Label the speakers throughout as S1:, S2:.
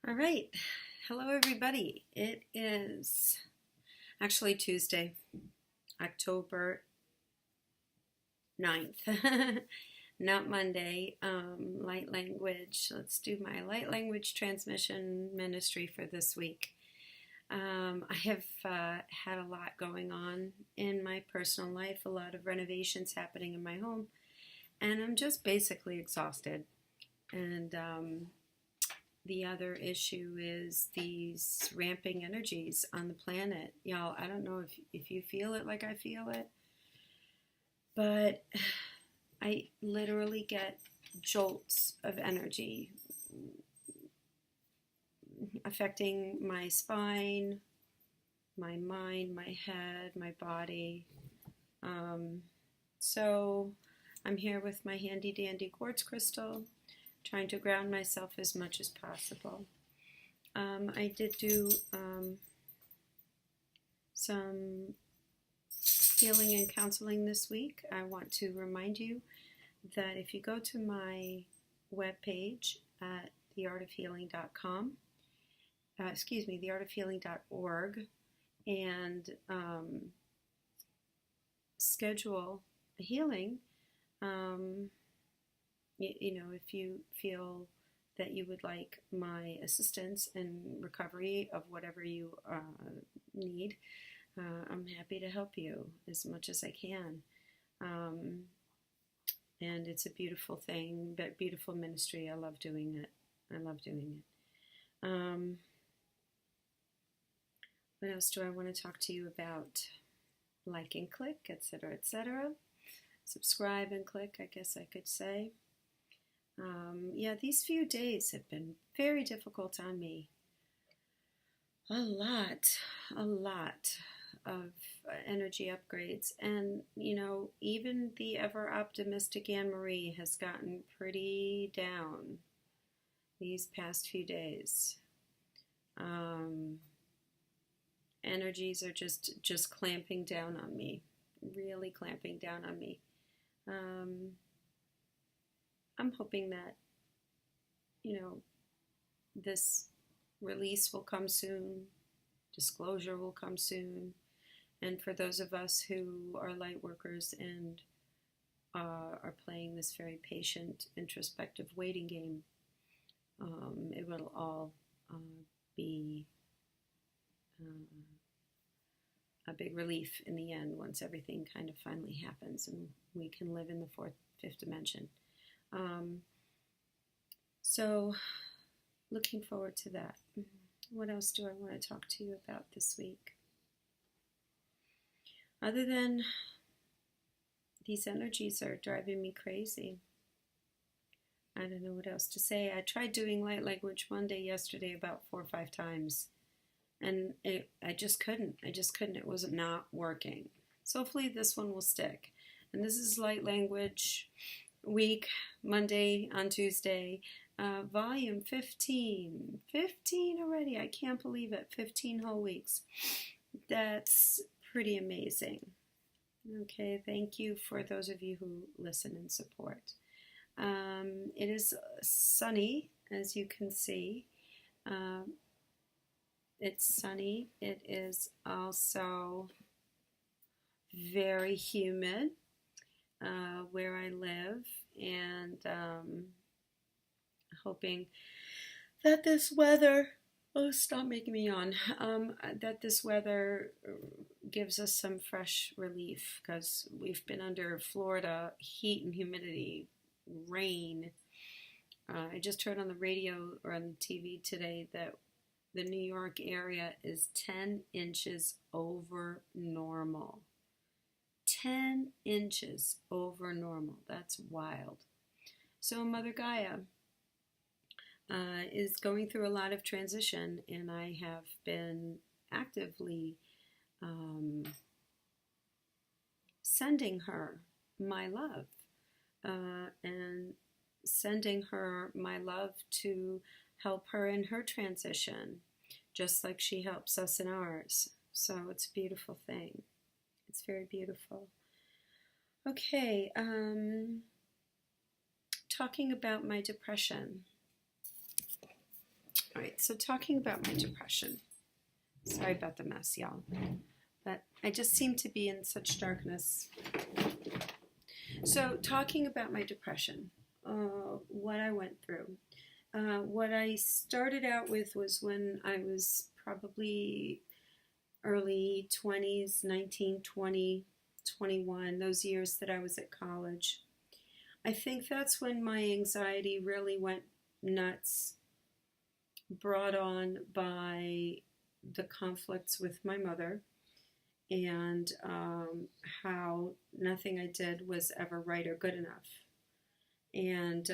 S1: All right. Hello, everybody. It is actually Tuesday, October 9th, not Monday. Light language. Let's do my light language transmission ministry for this week. I have had a lot going on in my personal life, a lot of renovations happening in my home, and I'm just basically exhausted. And the other issue is these ramping energies on the planet. Y'all, I don't know if you feel it like I feel it, but I literally get jolts of energy affecting my spine, my mind, my head, my body. So I'm here with my handy dandy quartz crystal, trying to ground myself as much as possible. I did do some healing and counseling this week. I want to remind you that if you go to my webpage at theartofhealing.com, theartofhealing.org, and schedule a healing, if you feel that you would like my assistance in recovery of whatever you need, I'm happy to help you as much as I can. And it's a beautiful thing, but beautiful ministry. I love doing it. What else do I want to talk to you about? Like and click, etc., etc. Subscribe and click, I guess I could say. These few days have been very difficult on me. A lot of energy upgrades. And, even the ever optimistic Anne-Marie has gotten pretty down these past few days. Energies are just clamping down on me, really clamping down on me. I'm hoping that, this release will come soon, disclosure will come soon, and for those of us who are light workers and are playing this very patient, introspective waiting game, it will all be a big relief in the end once everything kind of finally happens and we can live in the fifth dimension. So looking forward to that. What else do I want to talk to you about this week? Other than these energies are driving me crazy. I don't know what else to say. I tried doing Light Language Monday yesterday about 4 or 5 times. And I just couldn't. It was not working. So hopefully this one will stick. And this is Light Language Week, Monday on Tuesday, volume 15. 15 already. I can't believe it. 15 whole weeks. That's pretty amazing. Okay, thank you for those of you who listen and support. It is sunny, as you can see. It's sunny. It is also very humid where I live, and hoping that this weather, stop making me yawn, that this weather gives us some fresh relief, because we've been under Florida heat and humidity, rain. I just heard on the radio or on the TV today that the New York area is 10 inches over normal. 10 inches over normal. That's wild. So Mother Gaia is going through a lot of transition, and I have been actively sending her my love and sending her my love to help her in her transition, just like she helps us in ours. So it's a beautiful thing. It's very beautiful. Okay, talking about my depression. All right, so talking about my depression. Sorry about the mess, y'all. But I just seem to be in such darkness. So talking about my depression, what I went through. What I started out with was when I was probably early 20s, 19, 20, 21, those years that I was at college. I think that's when my anxiety really went nuts, brought on by the conflicts with my mother and how nothing I did was ever right or good enough. And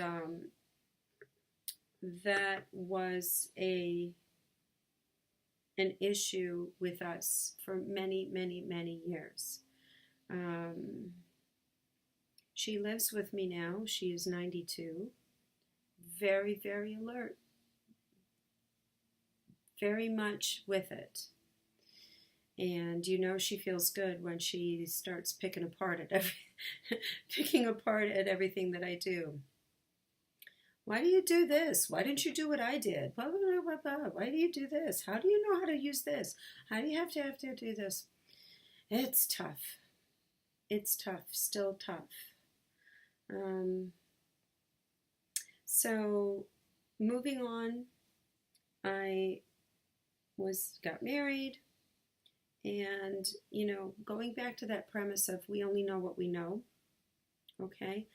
S1: that was an issue with us for many, many, many years. She lives with me now. She is 92. Very, very alert. Very much with it. And she feels good when she starts picking apart at everything that I do. Why do you do this? Why didn't you do what I did? Blah, blah, blah, blah, blah. Why do you do this? How do you know how to use this? How do you have to do this? It's tough. It's tough. Still tough. So moving on, I got married, and going back to that premise of we only know what we know. Okay,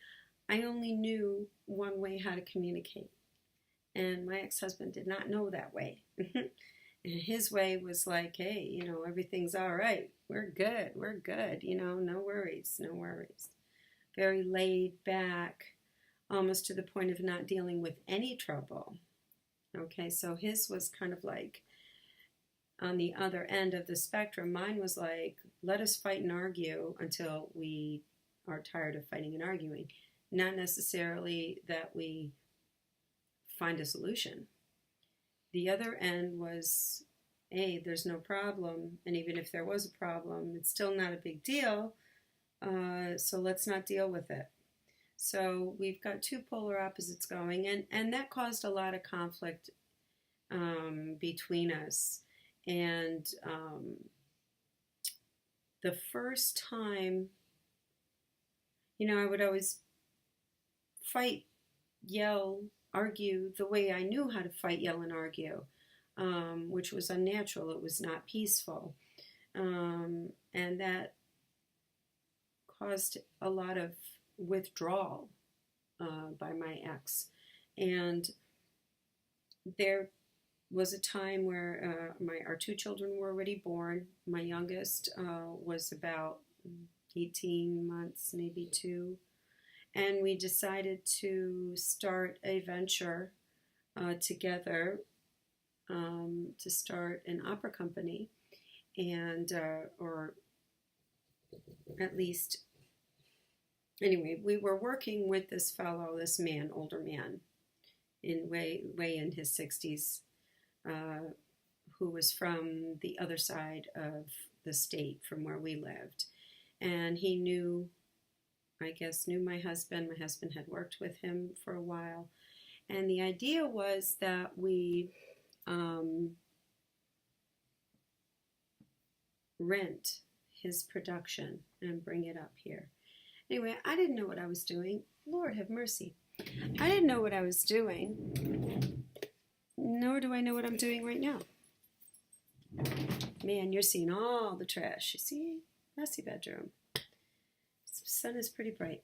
S1: I only knew one way how to communicate, and my ex-husband did not know that way. And his way was like, hey, everything's all right. We're good. No worries. Very laid back, almost to the point of not dealing with any trouble. Okay, so his was kind of like on the other end of the spectrum. Mine was like, let us fight and argue until we are tired of fighting and arguing. Not necessarily that we find a solution. The other end was, hey, there's no problem, and even if there was a problem, it's still not a big deal, so let's not deal with it. So we've got two polar opposites going, and that caused a lot of conflict between us. And the first time, I would always fight, yell, argue the way I knew how to fight, yell, and argue, which was unnatural. It was not peaceful. And that caused a lot of withdrawal by my ex. And there was a time where our two children were already born. My youngest was about 18 months, maybe 2. And we decided to start a venture together, to start an opera company, and or at least, anyway, we were working with this fellow, this man, older man, way in his 60s, who was from the other side of the state from where we lived. And he knew my husband. My husband had worked with him for a while. And the idea was that we rent his production and bring it up here. Anyway, I didn't know what I was doing. Lord have mercy. I didn't know what I was doing, nor do I know what I'm doing right now. Man, you're seeing all the trash. You see? Messy bedroom. The sun is pretty bright.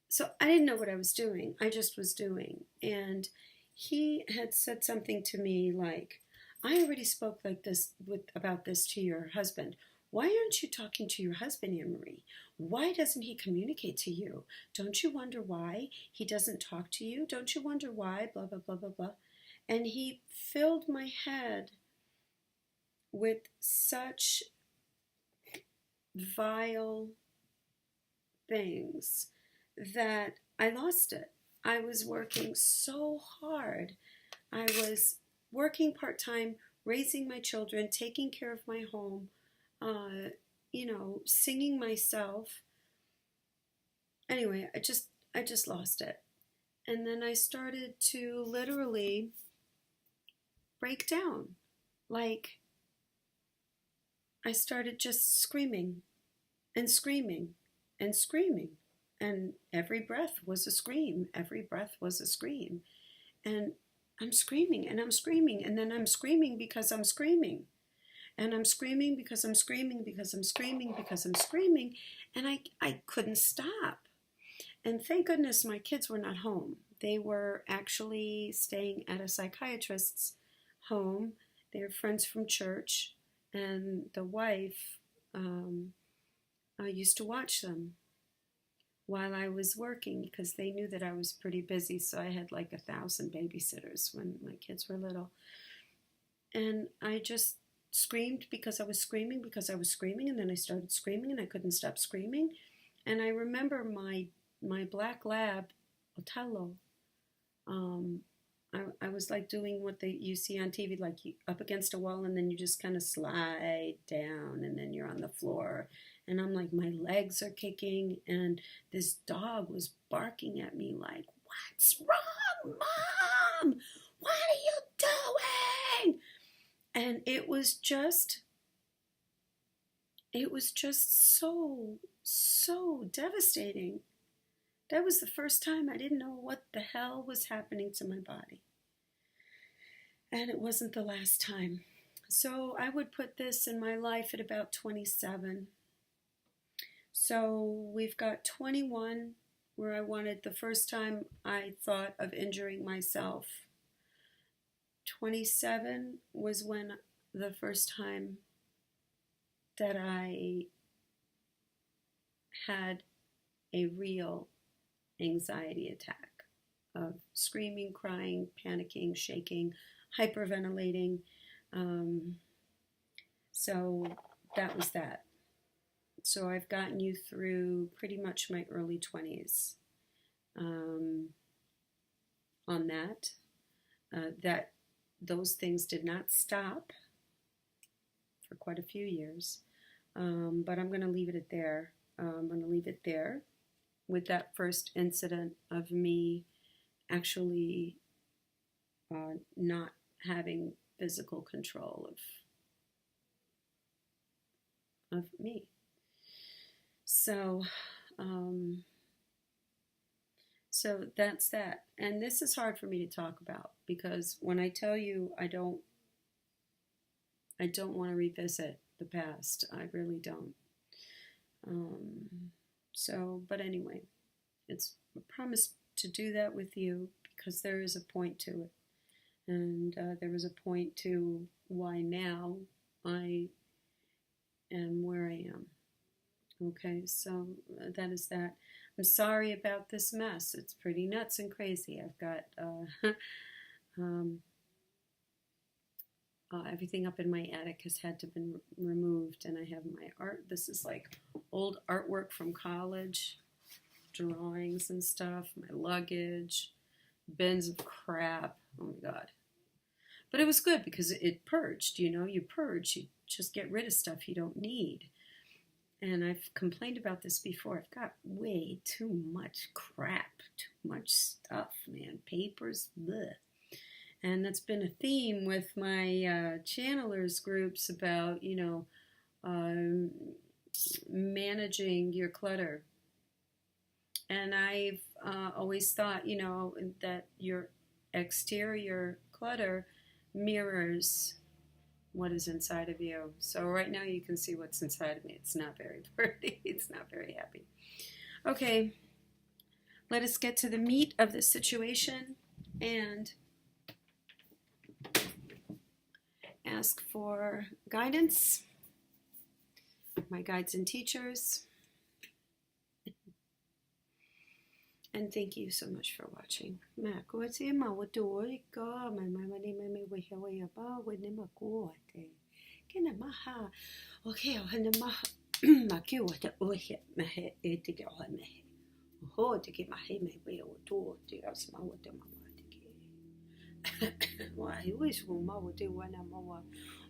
S1: So I didn't know what I was doing. I just was doing. And he had said something to me like, I already spoke like this about this to your husband. Why aren't you talking to your husband, Anne-Marie? Why doesn't he communicate to you? Don't you wonder why he doesn't talk to you? Don't you wonder why? Blah, blah, blah, blah, blah. And he filled my head with such vile things that I lost it. I was working so hard. I was working part-time, raising my children, taking care of my home, singing myself. Anyway, I just lost it. And then I started to literally break down. Like, I started just screaming and screaming and screaming. And every breath was a scream. Every breath was a scream. And I'm screaming and I'm screaming. And then I'm screaming because I'm screaming. And I'm screaming because I'm screaming because I'm screaming because I'm screaming. And I couldn't stop. And thank goodness my kids were not home. They were actually staying at a psychiatrist's home. They're friends from church. And the wife used to watch them while I was working because they knew that I was pretty busy. So I had like 1,000 babysitters when my kids were little. And I just screamed because I was screaming because I was screaming. And then I started screaming and I couldn't stop screaming. And I remember my black lab, Otello, I was like doing what you see on TV, like you up against a wall and then you just kind of slide down and then you're on the floor. And I'm like, my legs are kicking and this dog was barking at me like, what's wrong, Mom? What are you doing? And it was just so devastating. That was the first time I didn't know what the hell was happening to my body. And it wasn't the last time. So I would put this in my life at about 27. So we've got 21, where I wanted the first time I thought of injuring myself. 27 was when the first time that I had a real anxiety attack of screaming, crying, panicking, shaking, hyperventilating. So that was that. So I've gotten you through pretty much my early 20s on that. That those things did not stop for quite a few years. But I'm going to leave it at there. I'm going to leave it there with that first incident of me actually not having physical control of me. So, so that's that. And this is hard for me to talk about because when I tell you I don't want to revisit the past. I really don't. But anyway, it's a promise to do that with you because there is a point to it. And there was a point to why now I am where I am. Okay, so that is that. I'm sorry about this mess. It's pretty nuts and crazy. I've got everything up in my attic has had to be removed, and I have my art. This is like old artwork from college, drawings and stuff, my luggage, bins of crap. Oh my God. But it was good because it purged, you purge, you just get rid of stuff you don't need. And I've complained about this before. I've got way too much crap, too much stuff, man. Papers, bleh. And that's been a theme with my channelers groups about, managing your clutter. And I've always thought, that your exterior clutter mirrors what is inside of you. So right now you can see what's inside of me. It's not very pretty. It's not very happy. Okay, let us get to the meat of the situation and ask for guidance, my guides and teachers. And thank you so much for watching.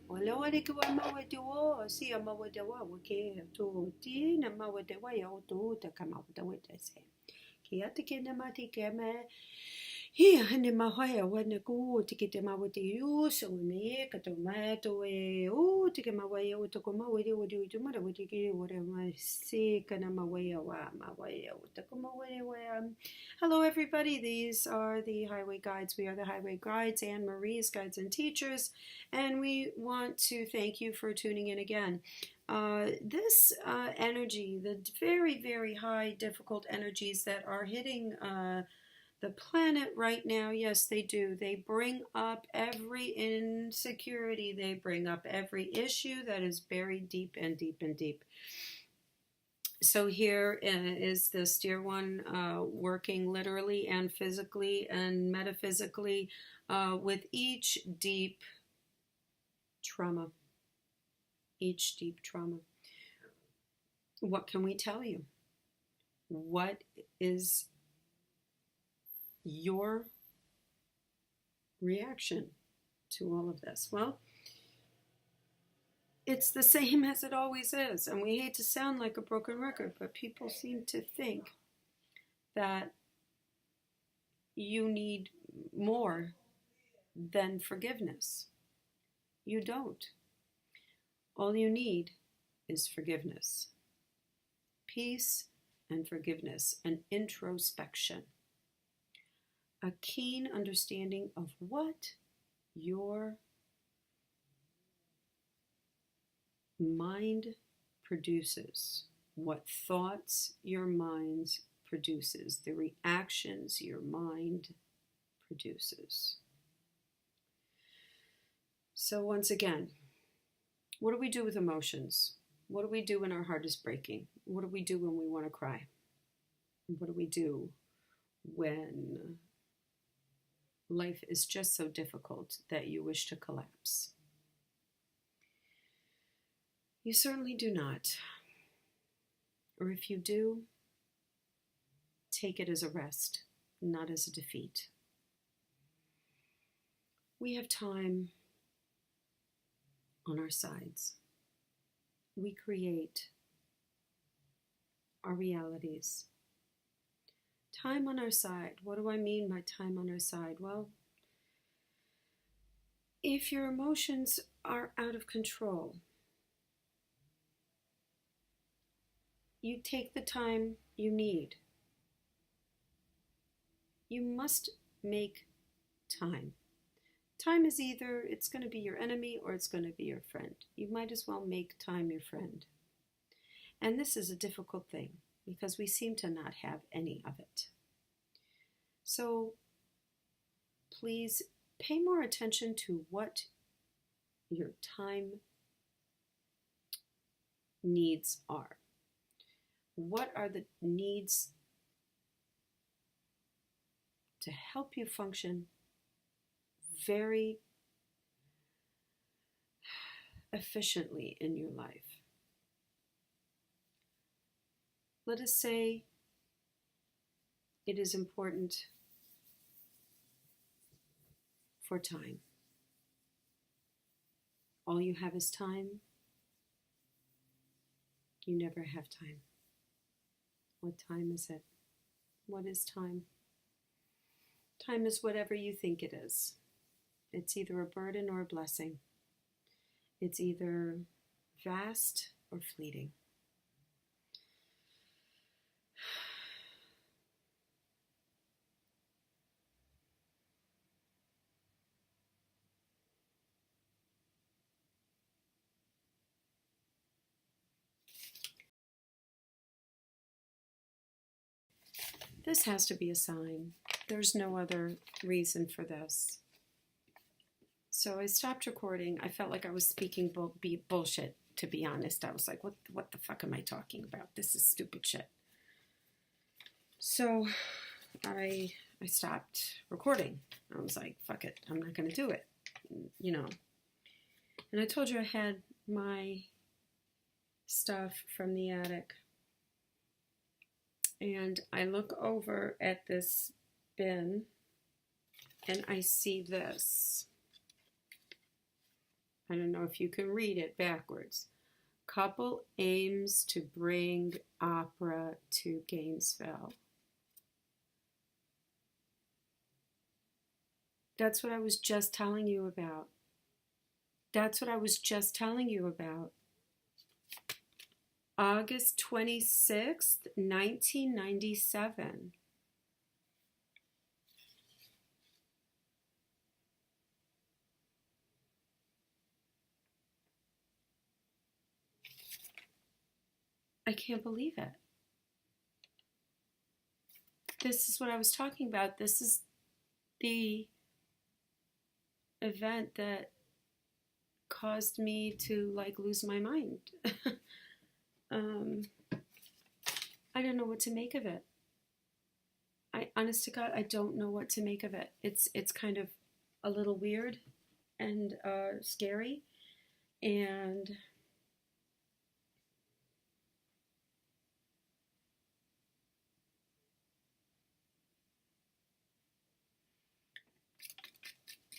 S1: Wala wale ke wa mawete wo si ya mawete wa ke to ti na mawete wa ya to ta kama ta wete se Kia tiki na mati ke me. Hia hene mahoia wana ku tiki te mawati u so me kato mai to e o tiki mawai o toko mawai o tu mara wati ki wara mai se kana mawai wa mawai o toko mawai wa. Hello everybody, these are the Highway Guides. We are the Highway Guides, Anne Marie's Guides and Teachers, and we want to thank you for tuning in again. This energy, the very, very high difficult energies that are hitting the planet right now, yes, they do. They bring up every insecurity. They bring up every issue that is buried deep and deep and deep. So here is the Steer One working literally and physically and metaphysically with each deep trauma. Each deep trauma. What can we tell you? What is your reaction to all of this? Well, it's the same as it always is, and we hate to sound like a broken record, but people seem to think that you need more than forgiveness. You don't. All you need is forgiveness, peace and forgiveness, and introspection. A keen understanding of what your mind produces, what thoughts your mind produces, the reactions your mind produces. So once again, what do we do with emotions? What do we do when our heart is breaking? What do we do when we want to cry? What do we do when life is just so difficult that you wish to collapse? You certainly do not. Or if you do, take it as a rest, not as a defeat. We have time on our sides. We create our realities. Time on our side. What do I mean by time on our side? Well, if your emotions are out of control, you take the time you need. You must make time. Time is either it's going to be your enemy or it's going to be your friend. You might as well make time your friend. And this is a difficult thing because we seem to not have any of it. So please pay more attention to what your time needs are. What are the needs to help you function very efficiently in your life? Let us say it is important for time. All you have is time. You never have time. What time is it? What is time? Time is whatever you think it is. It's either a burden or a blessing. It's either vast or fleeting. This has to be a sign. There's no other reason for this. So I stopped recording. I felt like I was speaking bullshit, to be honest. I was like, what the fuck am I talking about? This is stupid shit. So I stopped recording. I was like, fuck it. I'm not going to do it. You know. And I told you I had my stuff from the attic. And I look over at this bin and I see this. I don't know if you can read it backwards. Couple aims to bring opera to Gainesville. That's what I was just telling you about. That's what I was just telling you about. August 26th, 1997. I can't believe it. This is what I was talking about. This is the event that caused me to like lose my mind. um, I don't know what to make of it. Honest to God, I don't know what to make of it. It's kind of a little weird and scary, and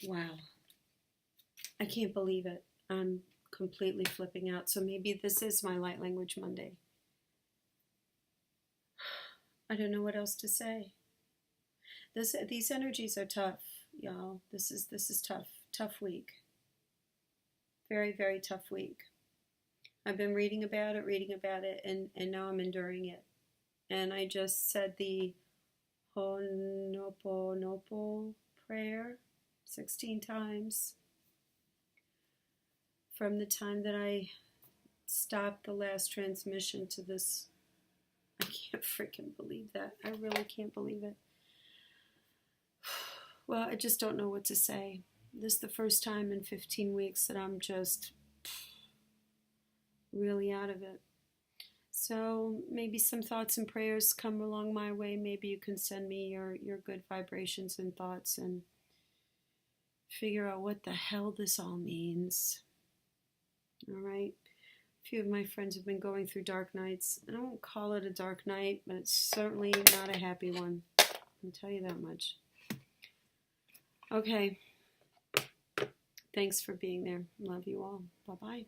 S1: wow, I can't believe it. I'm completely flipping out. So maybe this is my Light Language Monday. I don't know what else to say. These energies are tough, y'all. This is tough. Tough week. Very, very tough week. I've been reading about it, and now I'm enduring it. And I just said the Ho'oponopono prayer 16 times from the time that I stopped the last transmission to this. I can't freaking believe that. I really can't believe it. Well, I just don't know what to say. This is the first time in 15 weeks that I'm just really out of it. So maybe some thoughts and prayers come along my way. Maybe you can send me your good vibrations and thoughts and figure out what the hell this all means. All right. A few of my friends have been going through dark nights. I don't call it a dark night, but it's certainly not a happy one. I can tell you that much. Okay. Thanks for being there. Love you all. Bye-bye.